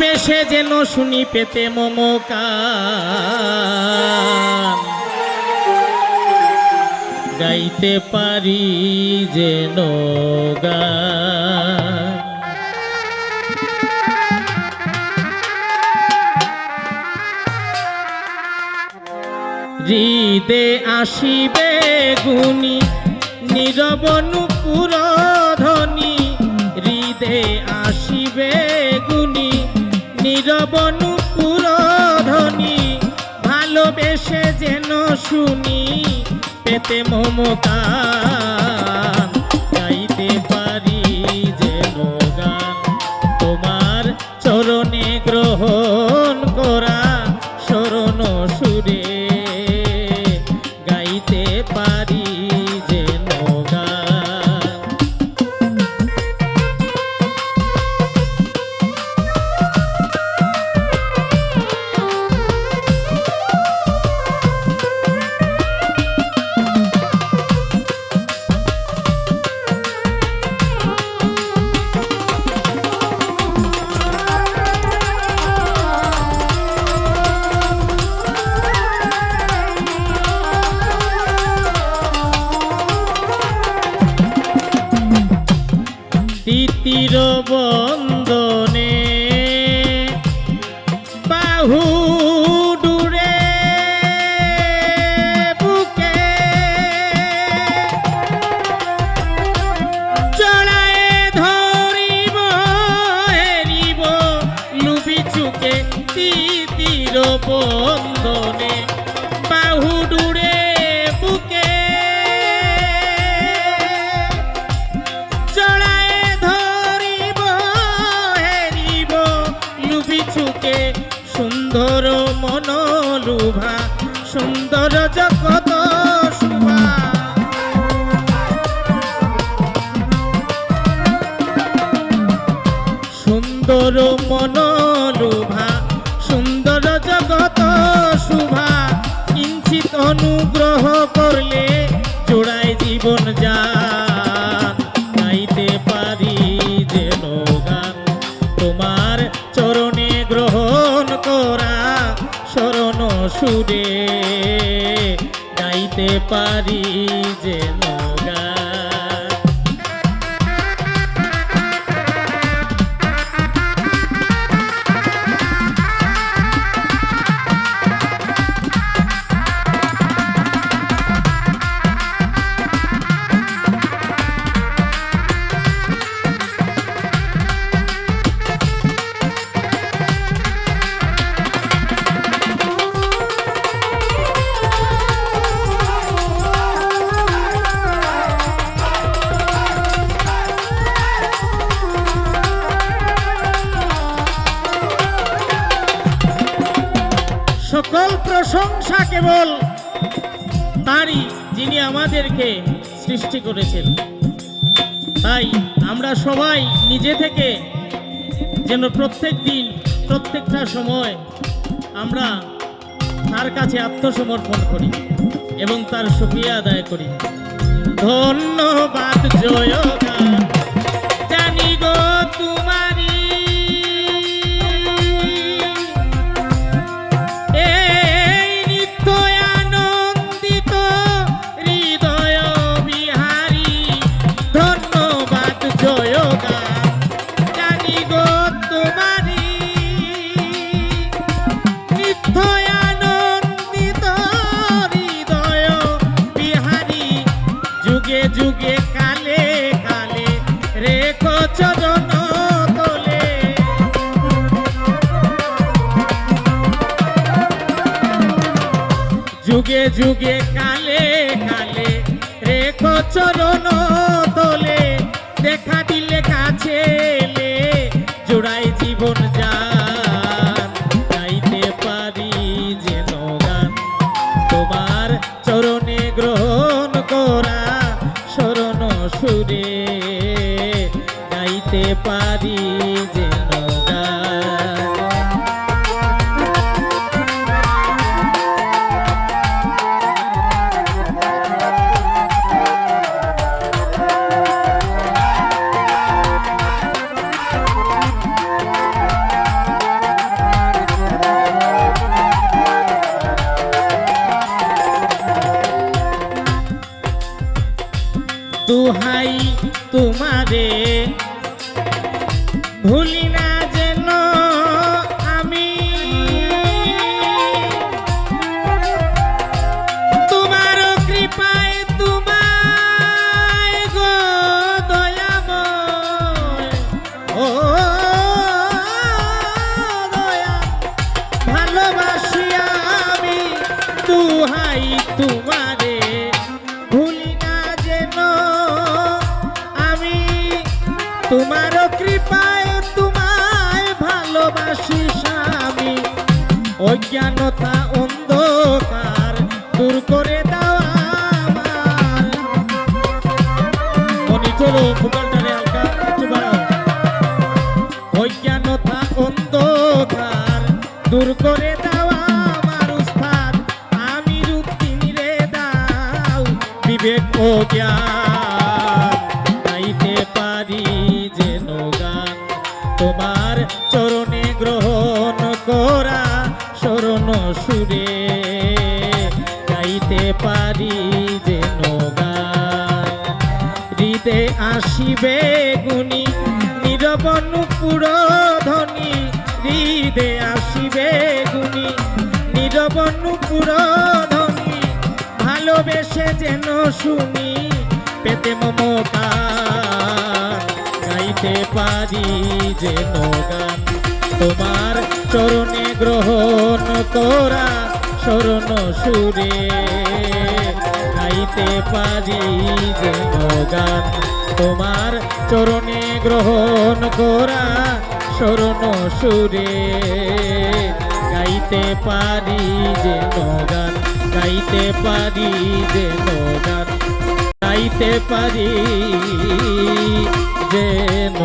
ভালোবেসে যেন শুনি পেতে মমকার, গাইতে পারি যেন গান। হৃদে আসিবে গুণী নীরব নূপুর ধ্বনি, হৃদে আসিবে গুণী নীরব নূপুর ধ্বনি, ভালোবেসে যেন শুনি পেতে মমকার, গাইতে পারি যেন গান। তোমার চরণে গ্রহণ করা শরণ সুরে, গাইতে পারি যেন গান। তিতির বন্দনে বাহু দূরে বুকে জড়ায় ধরিব হেরিব লুবি চুকে, তিতির বন্দনে বাহু দূরে বুকে সুন্দর মনোলুভা সুন্দর জগত শোভা, সুন্দর মনোলুভা সুন্দর জগত শোভা, কিঞ্চিত অনুগ্রহ করলে জোড়ায় জীবন যান, গাইতে পারি যেন গান। তোমার চরণে গ্রহণ করা শরণ সুরে, গাইতে পারি যেন গান। সকল প্রশংসা কেবল তারই, যিনি আমাদেরকে সৃষ্টি করেছেন। তাই আমরা সবাই নিজে থেকে যেন প্রত্যেক দিন প্রত্যেকটা সময় আমরা তার কাছে আত্মসমর্পণ করি এবং তার শুকরিয়া আদায় করি। ধন্যবাদ জয় গান, জানি গো তোমারি যুগে কালে কালে রেখো চরণ তলে, যুগে যুগে কালে কালে রেখো চরণ তলে, দেখা দিলে কাছে এলে জোড়াই জীবন যান, গাইতে পারি যেন গান। তোমার চরণে গ্রহণ করা শরণ সুরে, গাইতে পারি যেন গান। তোমারে ভুলি না যেন আমি তোমার কৃপায় তোমায় গো দয়াময় ও দয়া ভালোবাসি আমি দুহাই তোমারে ভুলি না যেন আমি তোমার কৃপায় তোমায় ভালোবাসি স্বামী অজ্ঞানতা অন্ধকার দূর করে দাও আমার মনি চলো ফুকালটারে হালকা একটু বাড়াও অজ্ঞানতা অন্ধকার দূর করে দাও আমার উস্তাদ আমি রুক্তিন রে দাও বিবেক ও জ্ঞান গাইতে পারি যেন গান তোমার চরণে গ্রহণ করা শরণ সুরে গাইতে পারি যেন গান হৃদে আসিবে গুণী নীরব নূপুর ধ্বনি হৃদে আসিবে গুণী নীরব নূপুর ধ্বনি ভালোবেসে যেন শুনি পেতে মমতার গাইতে পারি যেন গান তোমার চরণে গ্রহণ করা শরণ সুরে গাইতে পারি যেন গান তোমার চরণে গ্রহণ করা শরণ সুরে গাইতে পারি যেন গান গাইতে পারি যেন গান গাইতে পারি যেন